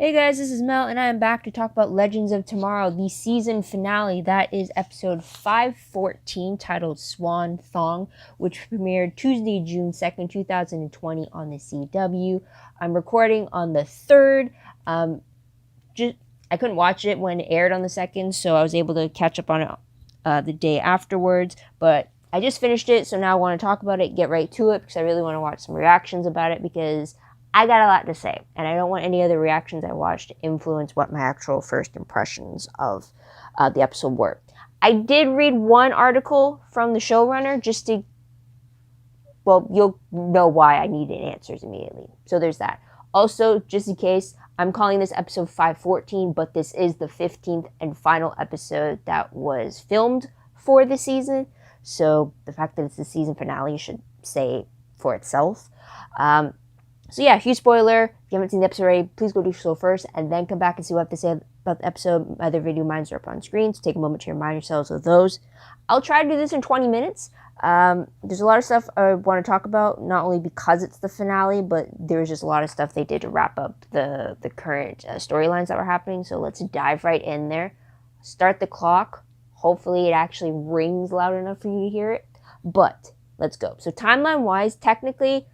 Hey guys, this is Mel, and I am back to talk about Legends of Tomorrow, the season finale. That is episode 514, titled Swan Thong, which premiered Tuesday, June 2nd, 2020 on the CW. I'm recording on the 3rd. I couldn't watch it when it aired on the 2nd, so I was able to catch up on it the day afterwards. But I just finished it, so now I want to talk about it, get right to it, because I really want to watch some reactions about it, because I got a lot to say, and I don't want any other reactions I watched to influence what my actual first impressions of the episode were. I did read one article from the showrunner just to, well, you'll know why I needed answers immediately. So there's that. Also, just in case, I'm calling this episode 514, but this is the 15th and final episode that was filmed for the season. So the fact that it's the season finale should say for itself. So yeah, huge spoiler. If you haven't seen the episode already, please go do so first, and then come back and see what I have to say about the episode. My other video minds are up on screen, so take a moment to remind yourselves of those. I'll try to do this in 20 minutes. There's a lot of stuff I want to talk about, not only because it's the finale, but there's just a lot of stuff they did to wrap up the current storylines that were happening. So let's dive right in there. Start the clock. Hopefully it actually rings loud enough for you to hear it. But let's go. So timeline-wise, technically,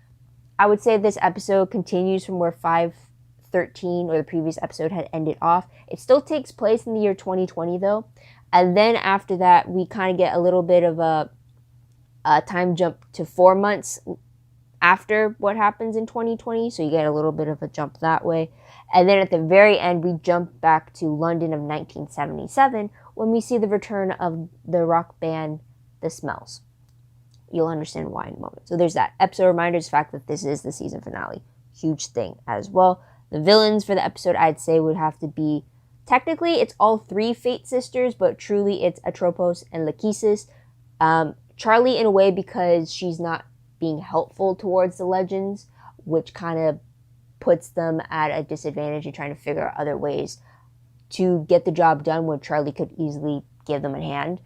I would say this episode continues from where 513 or the previous episode had ended off. It still takes place in the year 2020 though. And then after that, we kind of get a little bit of a time jump to 4 months after what happens in 2020. So you get a little bit of a jump that way. And then at the very end, we jump back to London of 1977 when we see the return of the rock band The Smells. You'll understand why in a moment. So there's that. Episode reminders, the fact that this is the season finale. Huge thing as well. The villains for the episode, I'd say, would have to be, technically, it's all three Fate sisters, but truly it's Atropos and Lachesis. Charlie, in a way, because she's not being helpful towards the Legends, which kind of puts them at a disadvantage in trying to figure out other ways to get the job done when Charlie could easily give them a hand.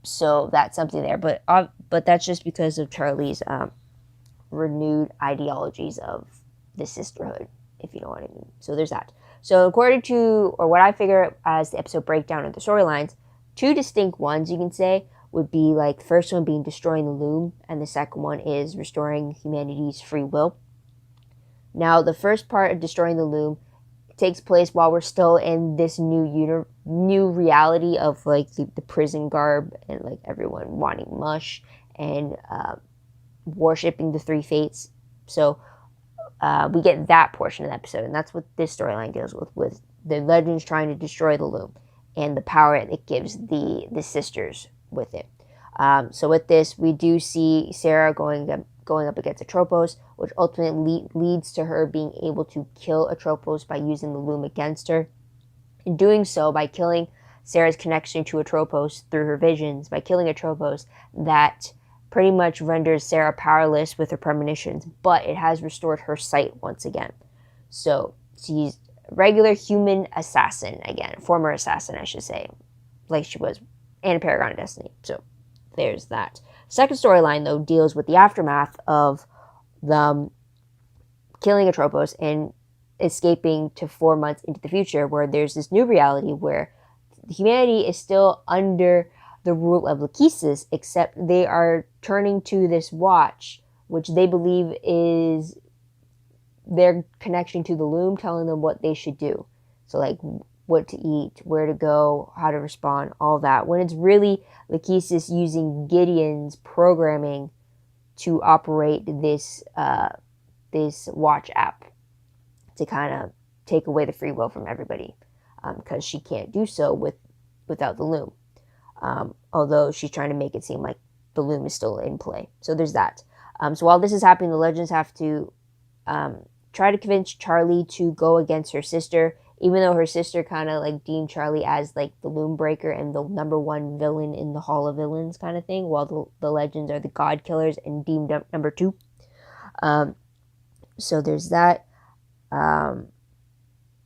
So that's something there, but that's just because of Charlie's renewed ideologies of the sisterhood, if you know what I mean. So there's that. So according to, or what I figure as the episode breakdown of the storylines, two distinct ones you can say would be like the first one being destroying the loom, and the second one is restoring humanity's free will. Now, the first part of destroying the loom takes place while we're still in this new reality of like the prison garb and like everyone wanting mush and worshipping the three fates. So we get that portion of the episode, and that's what this storyline deals with the Legends trying to destroy the loom and the power it gives the sisters with it. So with this, we do see Sarah going up against Atropos, which ultimately leads to her being able to kill Atropos by using the loom against her. In doing so, by killing Sarah's connection to Atropos through her visions, by killing Atropos, that pretty much renders Sarah powerless with her premonitions, but it has restored her sight once again. So she's a regular human assassin again, former assassin, I should say, like she was in Paragon of Destiny. So there's that. Second storyline, though, deals with the aftermath of them killing Atropos and escaping to 4 months into the future, where there's this new reality where humanity is still under the rule of Lachesis, except they are turning to this watch, which they believe is their connection to the loom, telling them what they should do. So, like, what to eat, where to go, how to respond, all that. When it's really Lachesis using Gideon's programming to operate this watch app to kind of take away the free will from everybody, because she can't do so without the loom. Although she's trying to make it seem like the loom is still in play. So there's that. So while this is happening, the Legends have to try to convince Charlie to go against her sister, even though her sister kind of like deemed Charlie as like the loom breaker and the #1 villain in the Hall of Villains kind of thing, while the Legends are the God Killers and deemed number 2. So there's that. But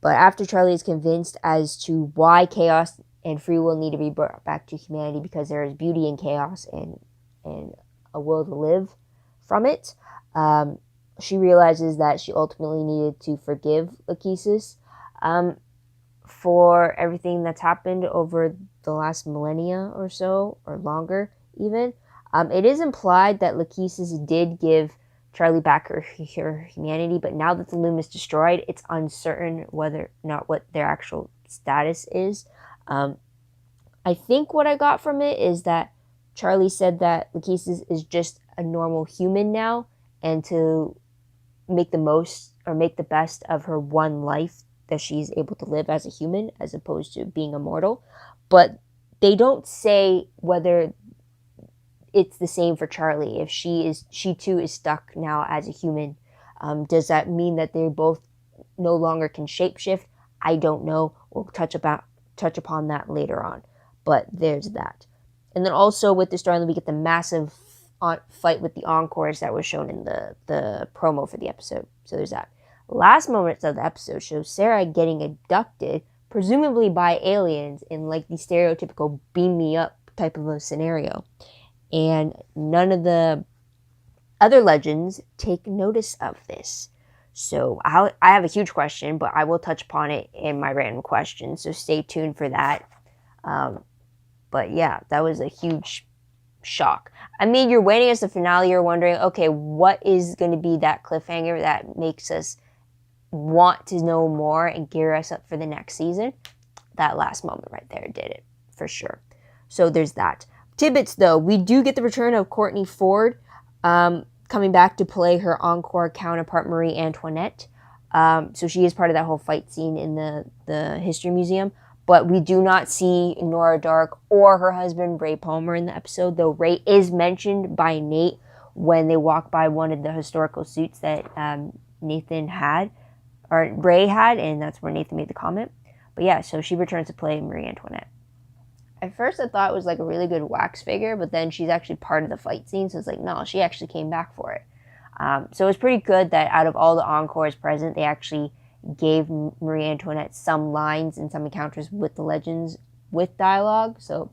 after Charlie is convinced as to why chaos and free will need to be brought back to humanity, because there is beauty in chaos and a will to live from it, she realizes that she ultimately needed to forgive Lachesis, for everything that's happened over the last millennia or so, or longer even. It is implied that Lachesis did give Charlie back her humanity, but now that the loom is destroyed, it's uncertain whether or not what their actual status is. I think what I got from it is that Charlie said that Lachesis is just a normal human now, and to make the most or make the best of her one life that she's able to live as a human as opposed to being immortal. But they don't say whether it's the same for Charlie. If she too is stuck now as a human, does that mean that they both no longer can shapeshift? I don't know. We'll touch upon that later on. But there's that. And then also with the storyline, we get the massive fight with the Encores that was shown in the promo for the episode. So there's that. Last moments of the episode shows Sarah getting abducted, presumably by aliens, in like the stereotypical beam me up type of a scenario. And none of the other legends take notice of this. So I have a huge question, but I will touch upon it in my random question. So stay tuned for that. But yeah, that was a huge shock. I mean, you're waiting as the finale, you're wondering, okay, what is going to be that cliffhanger that makes us want to know more and gear us up for the next season? That last moment right there did it, for sure. So there's that. Tidbits, though, we do get the return of Courtney Ford coming back to play her encore counterpart, Marie Antoinette. So she is part of that whole fight scene in the History Museum. But we do not see Nora Dark or her husband, Ray Palmer, in the episode, though Ray is mentioned by Nate when they walk by one of the historical suits that Nathan had, or Ray had, and that's where Nathan made the comment. But yeah, so she returns to play Marie Antoinette. At first, I thought it was like a really good wax figure, but then she's actually part of the fight scene, so it's like, no, she actually came back for it. So it was pretty good that out of all the encores present, they actually gave Marie Antoinette some lines and some encounters with the legends with dialogue, so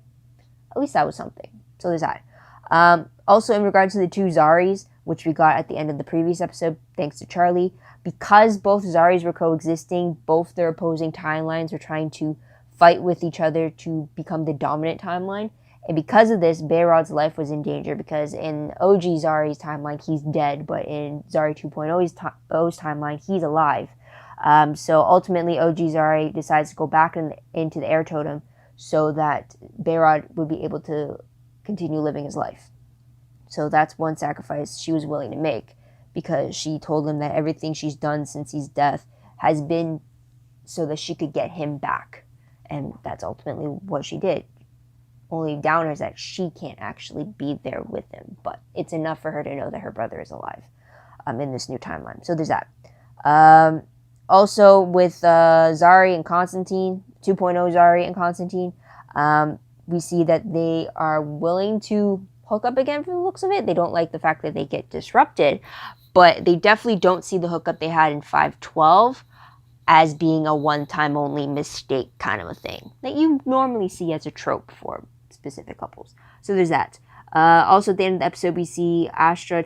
at least that was something. So there's that. Also, in regards to the two Zaris, which we got at the end of the previous episode, thanks to Charlie, because both Zaris were coexisting, both their opposing timelines were trying to fight with each other to become the dominant timeline. And because of this, Bayrod's life was in danger, because in OG Zari's timeline, he's dead, but in Zari 2.0's timeline, he's alive. So ultimately, OG Zari decides to go back into the air totem so that Bayrod would be able to continue living his life. So that's one sacrifice she was willing to make, because she told him that everything she's done since his death has been so that she could get him back. And that's ultimately what she did. Only downer is that she can't actually be there with him, but it's enough for her to know that her brother is alive in this new timeline. So there's that. Also, with Zari and Constantine, 2.0 Zari and Constantine, we see that they are willing to hook up again from the looks of it. They don't like the fact that they get disrupted, but they definitely don't see the hookup they had in 512 as being a one-time only mistake kind of a thing that you normally see as a trope for specific couples. So there's that. Also, at the end of the episode, we see Astra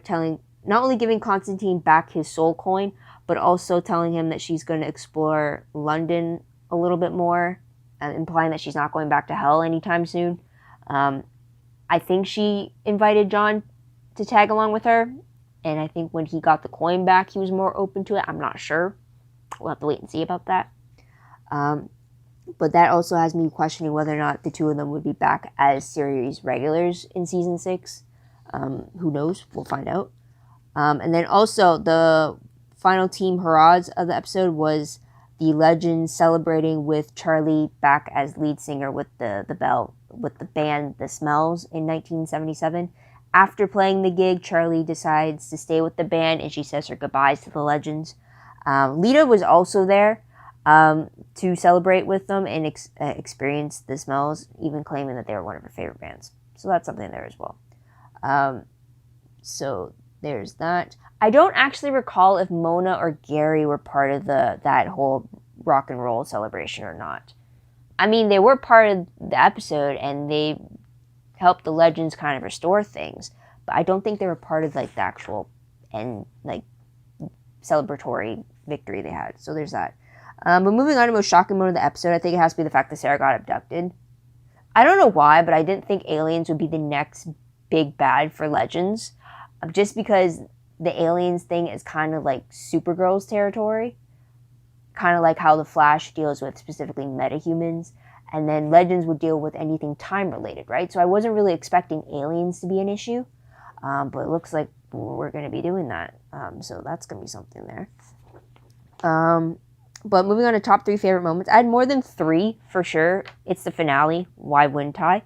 not only giving Constantine back his soul coin, but also telling him that she's going to explore London a little bit more, implying that she's not going back to hell anytime soon. I think she invited John to tag along with her, and I think when he got the coin back, he was more open to it. I'm not sure. We'll have to wait and see about that. But that also has me questioning whether or not the two of them would be back as series regulars in season 6. Who knows? We'll find out. And then also the final team hurrahs of the episode was the Legends celebrating with Charlie back as lead singer with the band The Smells in 1977. After playing the gig, Charlie decides to stay with the band, and she says her goodbyes to the Legends. Lita was also there to celebrate with them and experience The Smells, even claiming that they were one of her favorite bands. So that's something there as well. So there's that. I don't actually recall if Mona or Gary were part of that whole rock and roll celebration or not. I mean, they were part of the episode and they helped the Legends kind of restore things, but I don't think they were part of like the actual celebratory victory they had. So there's that. But moving on to the most shocking moment of the episode, I think it has to be the fact that Sarah got abducted. I don't know why, but I didn't think aliens would be the next big bad for Legends. Just because the aliens thing is kind of like Supergirl's territory. Kind of like how the Flash deals with specifically metahumans. And then Legends would deal with anything time-related, right? So I wasn't really expecting aliens to be an issue. But it looks like we're going to be doing that. So that's going to be something there. But moving on to top 3 favorite moments. I had more than 3 for sure. It's the finale. Why wouldn't I?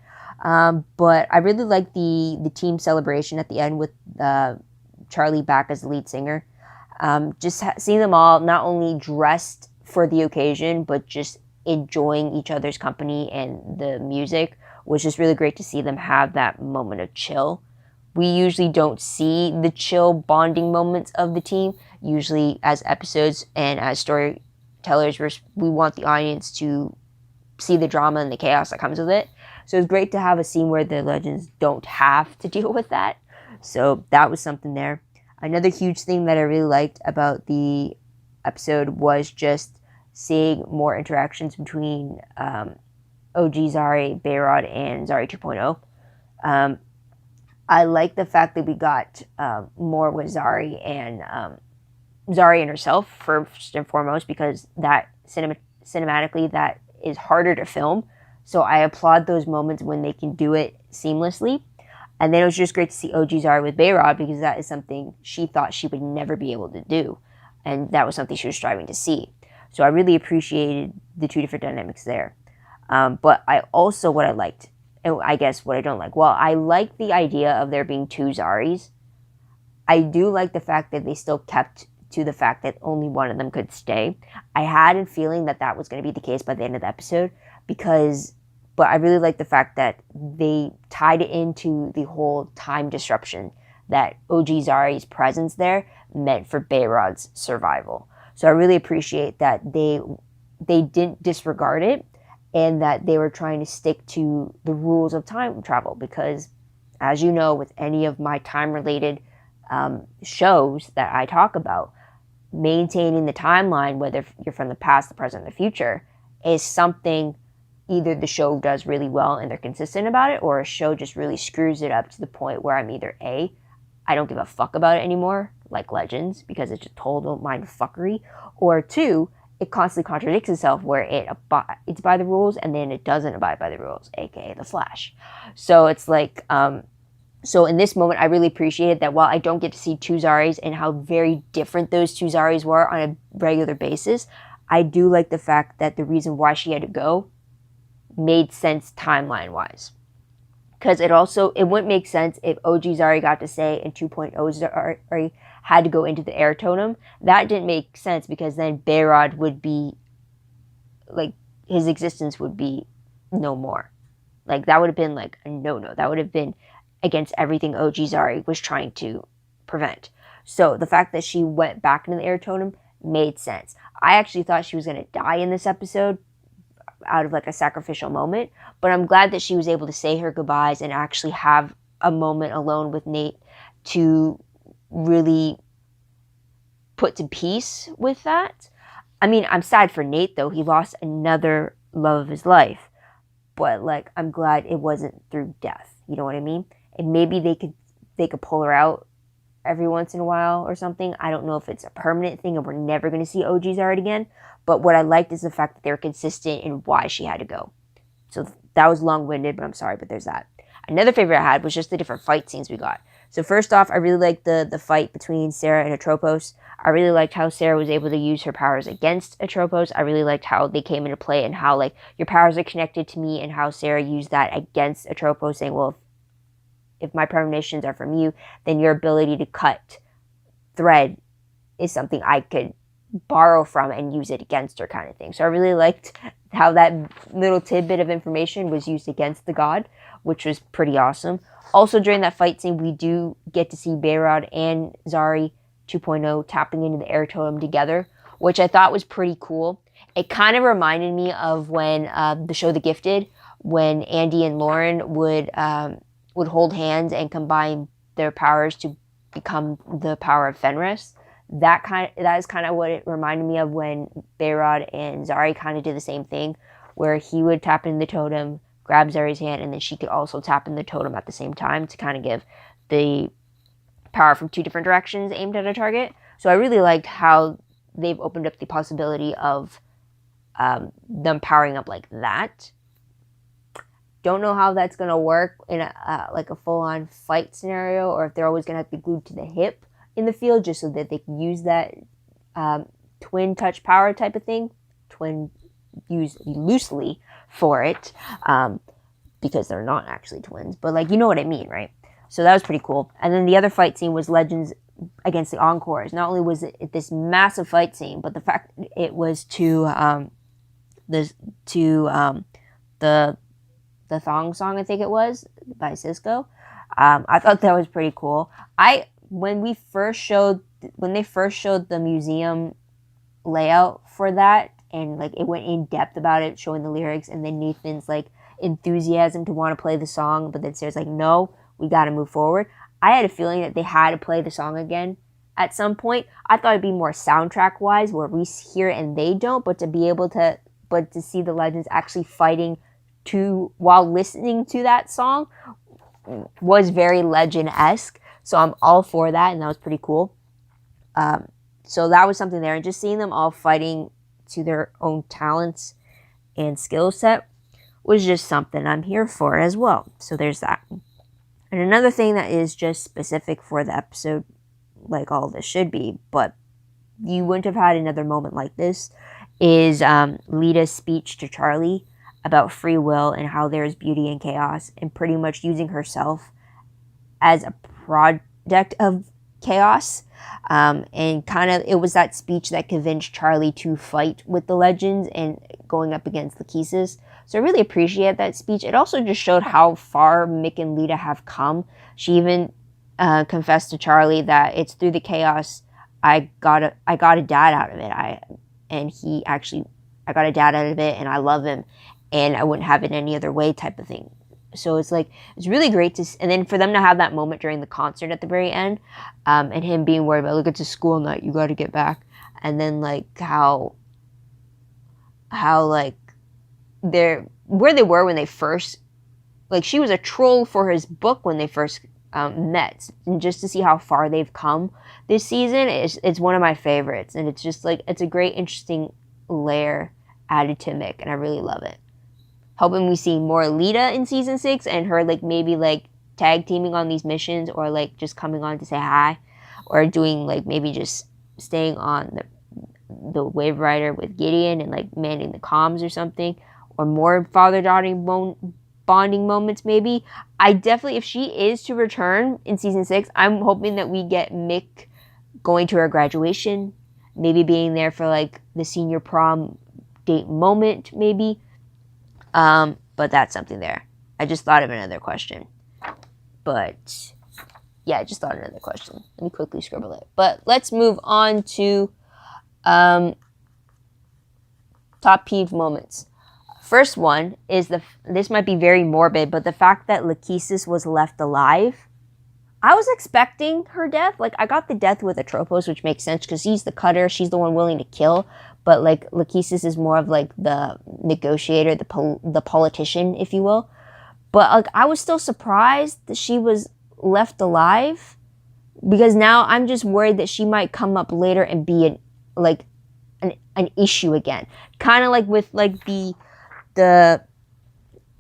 But I really like the team celebration at the end with Charlie back as the lead singer. Just seeing them all not only dressed for the occasion, but just enjoying each other's company and the music was just really great to see them have that moment of chill. We usually don't see the chill bonding moments of the team. Usually as episodes and as storytellers, we want the audience to see the drama and the chaos that comes with it. So it's great to have a scene where the Legends don't have to deal with that. So that was something there. Another huge thing that I really liked about the episode was just seeing more interactions between OG Zari, Bayrod, and Zari 2.0. I like the fact that we got more with Zari and herself first and foremost, because that cinematically that is harder to film. So I applaud those moments when they can do it seamlessly. And then it was just great to see OG Zari with Bayrod, because that is something she thought she would never be able to do. And that was something she was striving to see. So I really appreciated the 2 different dynamics there. But I also, what I liked, and I guess what I don't like, well, I like the idea of there being 2 Zaris. I do like the fact that they still kept to the fact that only one of them could stay. I had a feeling that that was going to be the case by the end of the episode, but I really like the fact that they tied it into the whole time disruption that OG Zari's presence there meant for Bayrod's survival. So I really appreciate that they didn't disregard it, and that they were trying to stick to the rules of time travel, because as you know, with any of my time-related shows that I talk about, maintaining the timeline, whether you're from the past, the present, and the future, is something either the show does really well and they're consistent about it, or a show just really screws it up to the point where I'm either A, I don't give a fuck about it anymore, like Legends, because it's just total mind fuckery, or 2, it constantly contradicts itself where it's by the rules and then it doesn't abide by the rules, aka the Flash. So it's like, so in this moment, I really appreciated that while I don't get to see 2 Zaris and how very different those 2 Zaris were on a regular basis, I do like the fact that the reason why she had to go made sense timeline-wise. Because it wouldn't make sense if OG Zari got to stay and 2.0 Zari had to go into the air totem. That didn't make sense, because then Bayrod would be, like, his existence would be no more. Like, that would have been, like, a no-no. That would have been against everything OG Zari was trying to prevent. So the fact that she went back into the air totem made sense. I actually thought she was going to die in this episode out of like a sacrificial moment, but I'm glad that she was able to say her goodbyes and actually have a moment alone with Nate to really put to peace with that. I mean, I'm sad for Nate though. He lost another love of his life, but like, I'm glad it wasn't through death. You know what I mean? And maybe they could pull her out every once in a while or something. I don't know if it's a permanent thing and we're never going to see OG Zari again. But what I liked is the fact that they were consistent in why she had to go. So that was long-winded, but I'm sorry, but there's that. Another favorite I had was just the different fight scenes we got. So first off, I really liked the fight between Sarah and Atropos. I really liked how Sarah was able to use her powers against Atropos. I really liked how they came into play and how, like, your powers are connected to me, and how Sarah used that against Atropos, saying, well, if my premonitions are from you, then your ability to cut thread is something I could borrow from and use it against her, kind of thing. So I really liked how that little tidbit of information was used against the god, which was pretty awesome. Also, during that fight scene, we do get to see Bayrod and Zari 2.0 tapping into the air totem together, which I thought was pretty cool. It kind of reminded me of when the show The Gifted, when Andy and Lauren would hold hands and combine their powers to become the power of Fenris. that is kind of what it reminded me of when Behrad and Zari kind of did the same thing, where he would tap in the totem, grab Zari's hand, and then she could also tap in the totem at the same time to kind of give the power from two different directions aimed at a target. So I really liked how they've opened up the possibility of them powering up like that. Don't know how that's going to work in a full-on fight scenario, or if they're always going to have to be glued to the hip in the field just so that they can use that twin touch power type of thing. Twin used loosely for it because they're not actually twins, but like, you know what I mean, right? So that was pretty cool. And then the other fight scene was Legends against the Encores. Not only was it this massive fight scene, but the fact it was to the Thong song, I think it was, by Cisco. I thought that was pretty cool. When they first showed the museum layout for that, and like it went in depth about it, showing the lyrics, and then Nathan's like enthusiasm to want to play the song, but then Sarah's like, no, we got to move forward. I had a feeling that they had to play the song again at some point. I thought it'd be more soundtrack wise, where we hear it and they don't, but to see the Legends actually fighting while listening to that song was very Legend-esque. So I'm all for that, and that was pretty cool. So that was something there, and just seeing them all fighting to their own talents and skill set was just something I'm here for as well. So there's that. And another thing that is just specific for the episode, like all this should be, but you wouldn't have had another moment like this, is Lita's speech to Charlie about free will and how there is beauty in chaos, and pretty much using herself as a product of chaos. And kind of, it was that speech that convinced Charlie to fight with the Legends and going up against Lachesis. So I really appreciate that speech. It also just showed how far Mick and Lita have come. She even confessed to Charlie that it's through the chaos I got a dad out of it. I got a dad out of it, and I love him, and I wouldn't have it any other way type of thing. So it's like, it's really great to, and then for them to have that moment during the concert at the very end, and him being worried about, look, it's a school night, you got to get back. And then like how like where they were when they first, like, she was a troll for his book when they first met, and just to see how far they've come this season, it's one of my favorites, and it's just like, it's a great, interesting layer added to Mick, and I really love it. Hoping we see more Lita in season 6, and her like maybe like tag teaming on these missions, or like just coming on to say hi, or doing like maybe just staying on the Wave Rider with Gideon and like manning the comms or something, or more father-daughter bonding moments maybe. I definitely, if she is to return in season 6, I'm hoping that we get Mick going to her graduation, maybe being there for like the senior prom date moment maybe. But that's something there. I just thought of another question. But yeah, I just thought of another question. Let me quickly scribble it. But let's move on to top peeve moments. First one is this might be very morbid, but the fact that Lachesis was left alive. I was expecting her death. Like, I got the death with Atropos, which makes sense because he's the cutter. She's the one willing to kill. But like, Lachesis is more of like the negotiator, the politician, if you will. But like, I was still surprised that she was left alive, because now I'm just worried that she might come up later and be an issue again. Kind of like with like the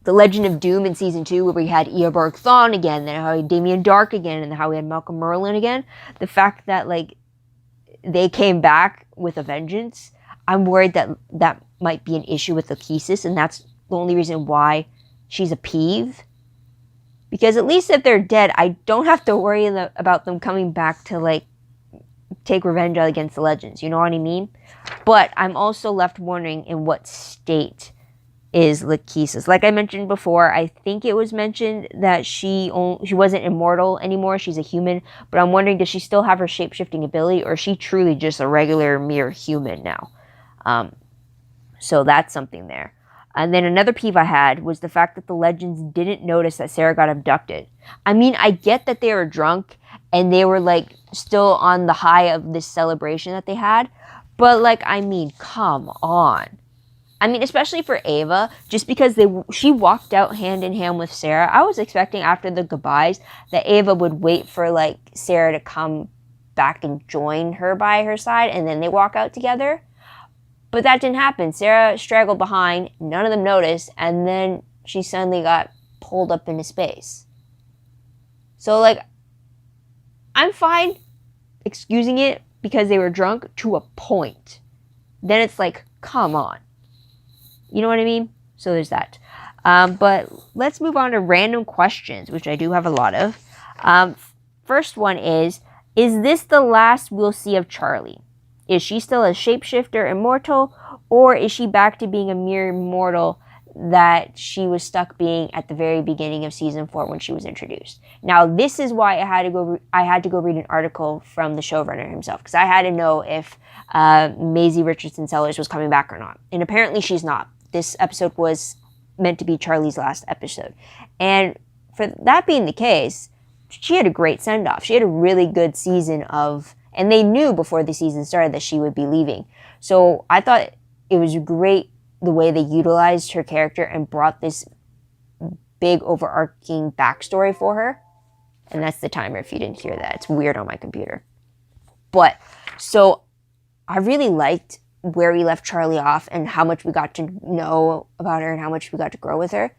Legend of Doom in season 2, where we had Eobard Thawne again, then how we had Damien Dark again, and how we had Malcolm Merlin again. The fact that like they came back with a vengeance, I'm worried that that might be an issue with Lachesis, and that's the only reason why she's a peeve. Because at least if they're dead, I don't have to worry about them coming back to like take revenge against the Legends. You know what I mean? But I'm also left wondering in what state is Lachesis. Like I mentioned before, I think it was mentioned that she wasn't immortal anymore. She's a human. But I'm wondering, does she still have her shape-shifting ability, or is she truly just a regular mere human now? So that's something there. And then another peeve I had was the fact that the legends didn't notice that Sarah got abducted. I mean, I get that they were drunk and they were like still on the high of this celebration that they had, but like, I mean, come on. I mean, especially for Ava, just because she walked out hand in hand with Sarah. I was expecting after the goodbyes that Ava would wait for like Sarah to come back and join her by her side, and then they walk out together. But that didn't happen. Sarah straggled behind, none of them noticed, and then she suddenly got pulled up into space. So, like, I'm fine excusing it because they were drunk to a point. Then it's like, come on. You know what I mean? So there's that. But let's move on to random questions, which I do have a lot of. First one is this the last we'll see of Charlie? Is she still a shapeshifter immortal, or is she back to being a mere mortal that she was stuck being at the very beginning of season 4 when she was introduced? Now, this is why I had to go read an article from the showrunner himself, because I had to know if Maisie Richardson Sellers was coming back or not. And apparently she's not. This episode was meant to be Charlie's last episode. And for that being the case, she had a great send-off. She had a really good season of... And they knew before the season started that she would be leaving. So I thought it was great the way they utilized her character and brought this big overarching backstory for her. And that's the timer if you didn't hear that. It's weird on my computer. But, so I really liked where we left Charlie off and how much we got to know about her and how much we got to grow with her.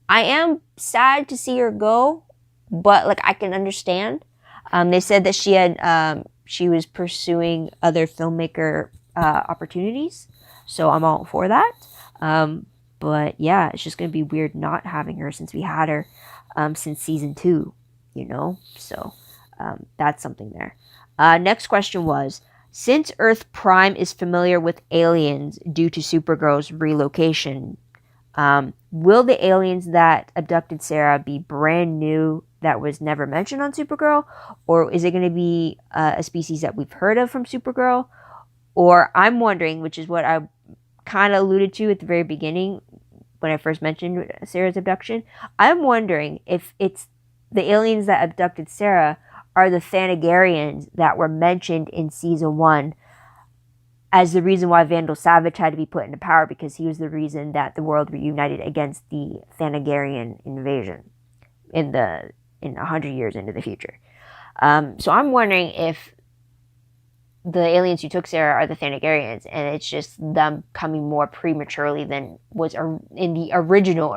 I am sad to see her go, but like I can understand. They said that she was pursuing other filmmaker opportunities, so I'm all for that. But yeah, it's just gonna be weird not having her since we had her since season 2, you know. So that's something there. Next question was: since Earth Prime is familiar with aliens due to Supergirl's relocation, will the aliens that abducted Sarah be brand new that was never mentioned on Supergirl? Or is it going to be a species that we've heard of from Supergirl? Or I'm wondering, which is what I kind of alluded to at the very beginning when I first mentioned Sarah's abduction, I'm wondering if it's the aliens that abducted Sarah are the Thanagarians that were mentioned in season 1 as the reason why Vandal Savage had to be put into power, because he was the reason that the world reunited against the Thanagarian invasion in 100 years into the future. So I'm wondering if the aliens who took Sarah are the Thanagarians, and it's just them coming more prematurely than was in the original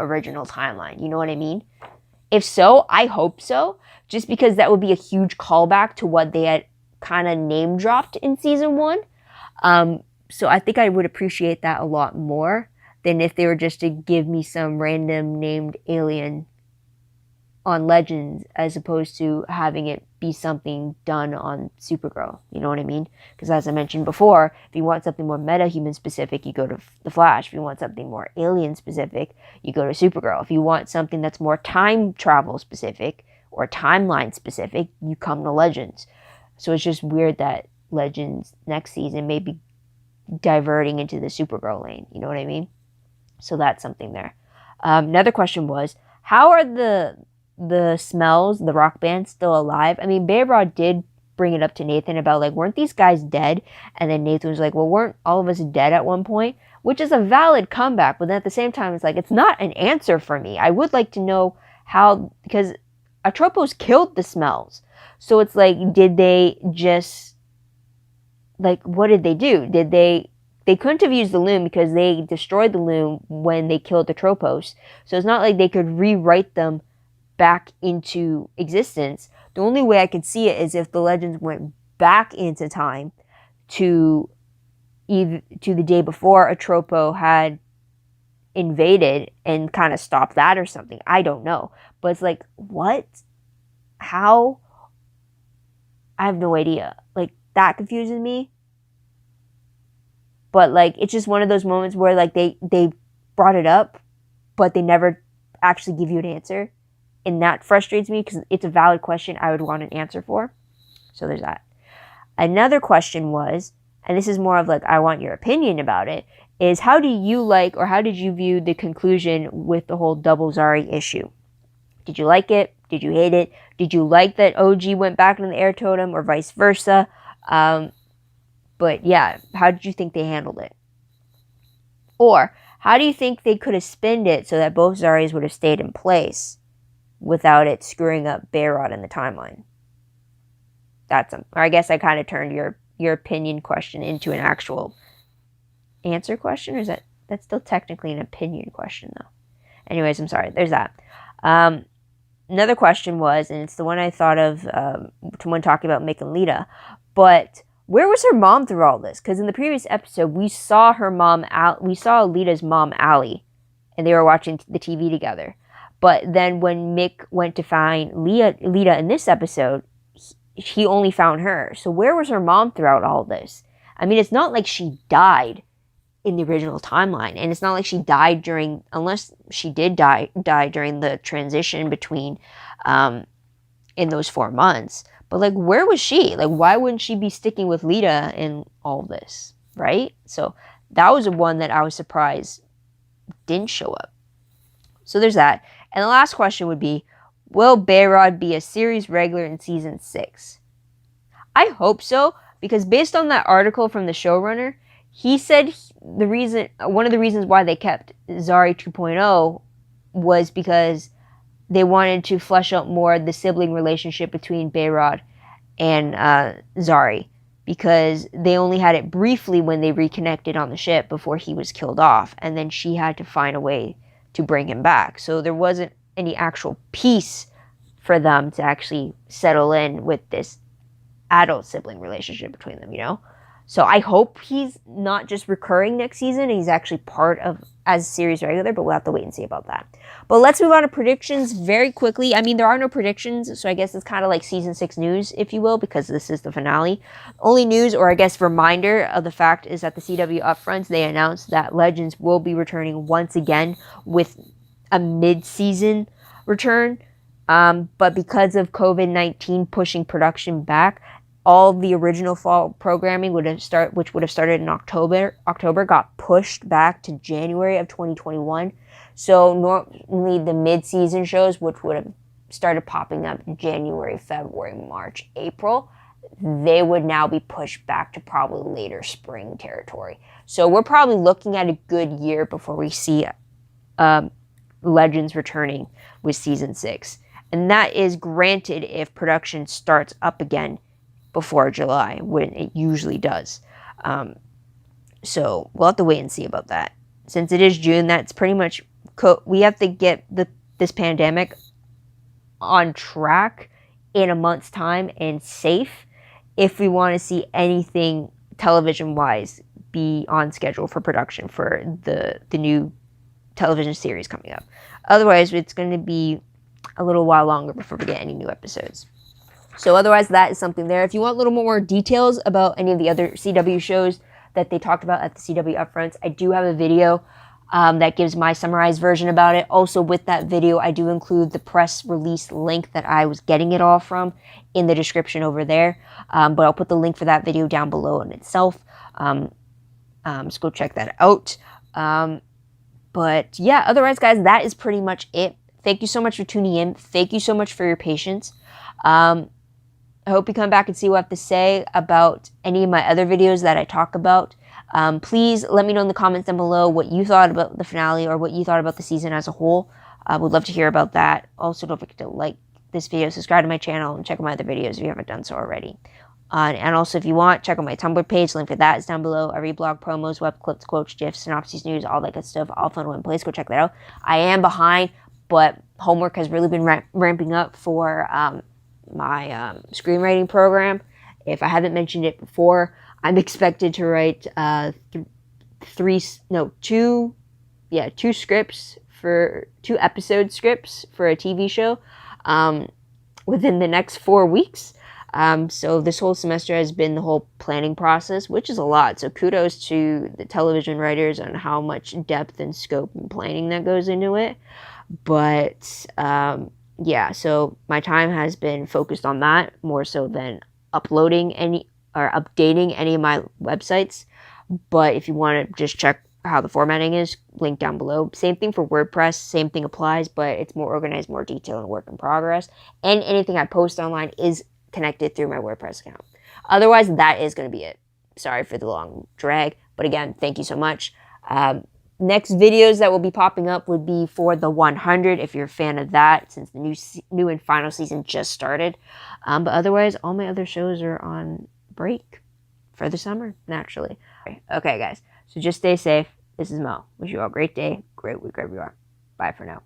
timeline. You know what I mean? If so, I hope so, just because that would be a huge callback to what they had kind of name dropped in season 1. So I think I would appreciate that a lot more than if they were just to give me some random named alien on Legends, as opposed to having it be something done on Supergirl. You know what I mean? Because as I mentioned before, if you want something more meta-human specific, you go to The Flash. If you want something more alien specific, you go to Supergirl. If you want something that's more time travel specific or timeline specific, you come to Legends. So it's just weird that Legends next season may be diverting into the Supergirl lane. You know what I mean? So that's something there. Another question was, how are the Smells, the rock band, still alive? I mean, Bayrod did bring it up to Nathan about, like, weren't these guys dead? And then Nathan was like, well, weren't all of us dead at one point? Which is a valid comeback, but then at the same time, it's like, it's not an answer for me. I would like to know how, because Atropos killed the Smells. So it's like, did they just, like, what did they do? They couldn't have used the loom because they destroyed the loom when they killed the Tropos. So it's not like they could rewrite them back into existence. The only way I could see it is if the Legends went back into time to the day before Atropo had invaded and kind of stopped that or something. I don't know. But it's like, what? How? I have no idea. Like, that confuses me. But, like, it's just one of those moments where, like, they brought it up, but they never actually give you an answer. And that frustrates me because it's a valid question I would want an answer for. So there's that. Another question was, and this is more of like, I want your opinion about it, is how do you like, or how did you view the conclusion with the whole double Zari issue? Did you like it? Did you hate it? Did you like that OG went back on the air totem or vice versa? But yeah, how did you think they handled it? Or how do you think they could have spinned it so that both Zaris would have stayed in place without it screwing up Behrad in the timeline? Or I guess I kind of turned your opinion question into an actual answer question, or is that's still technically an opinion question though? Anyways, I'm sorry. There's that. Another question was, and it's the one I thought of when talking about Mick and Lita, but where was her mom through all this? Because in the previous episode, we saw Lita's mom, Allie, and they were watching the TV together. But then when Mick went to find Lita in this episode, he only found her. So where was her mom throughout all this? I mean, it's not like she died in the original timeline, and it's not like she died unless she did die during the transition between in those 4 months. But like, where was she? Like, why wouldn't she be sticking with Lita in all this, right? So that was one that I was surprised didn't show up. So there's that. And the last question would be, will Behrad be a series regular in season 6? I hope so, because based on that article from the showrunner, he said one of the reasons why they kept Zari 2.0 was because they wanted to flesh out more the sibling relationship between Behrad and Zari, because they only had it briefly when they reconnected on the ship before he was killed off, and then she had to find a way to bring him back. So there wasn't any actual peace for them to actually settle in with this adult sibling relationship between them, you know? So I hope he's not just recurring next season, he's actually part of as series regular, but we'll have to wait and see about that. But let's move on to predictions very quickly. I mean, there are no predictions, so I guess it's kind of like season 6 news, if you will, because this is the finale. Only news, or I guess reminder of the fact, is that the CW Upfronts, they announced that Legends will be returning once again with a mid-season return. But because of COVID-19 pushing production back, all the original fall programming which would have started in October got pushed back to January of 2021. So normally the mid-season shows, which would have started popping up in January, February, March, April, they would now be pushed back to probably later spring territory. So we're probably looking at a good year before we see Legends returning with season 6. And that is granted if production starts up again before July, when it usually does. So we'll have to wait and see about that. Since it is June, that's pretty much we have to get this pandemic on track in a month's time and safe if we want to see anything television-wise be on schedule for production for the new television series coming up. Otherwise, it's going to be a little while longer before we get any new episodes. So otherwise, that is something there. If you want a little more details about any of the other CW shows that they talked about at the CW Upfronts, I do have a video that gives my summarized version about it. Also, with that video, I do include the press release link that I was getting it all from in the description over there. But I'll put the link for that video down below in itself. So go check that out. But yeah, otherwise, guys, that is pretty much it. Thank you so much for tuning in. Thank you so much for your patience. I hope you come back and see what I have to say about any of my other videos that I talk about. Please let me know in the comments down below what you thought about the finale or what you thought about the season as a whole. I would love to hear about that. Also, don't forget to like this video, subscribe to my channel, and check out my other videos if you haven't done so already. And also, if you want, check out my Tumblr page. Link for that is down below. I read blog promos, web clips, quotes, GIFs, synopses, news, all that good stuff, all fun in one place. Go check that out. I am behind, but homework has really been ramping up for my screenwriting program. If I haven't mentioned it before, I'm expected to write two episode scripts for a TV show within the next 4 weeks. So this whole semester has been the whole planning process, which is a lot. So kudos to the television writers on how much depth and scope and planning that goes into it. But yeah, so my time has been focused on that more so than updating any of my websites. But if you want to just check how the formatting is, linked down below. Same thing for WordPress, same thing applies, but it's more organized, more detailed, and work in progress. And anything I post online is connected through my WordPress account. Otherwise, that is going to be it. Sorry for the long drag, but again, thank you so much. Next videos that will be popping up would be for the 100, if you're a fan of that, since the new and final season just started. But otherwise, all my other shows are on break for the summer, naturally. Okay, guys, so just stay safe. This is Mo. Wish you all a great day, great week, wherever you are. Bye for now.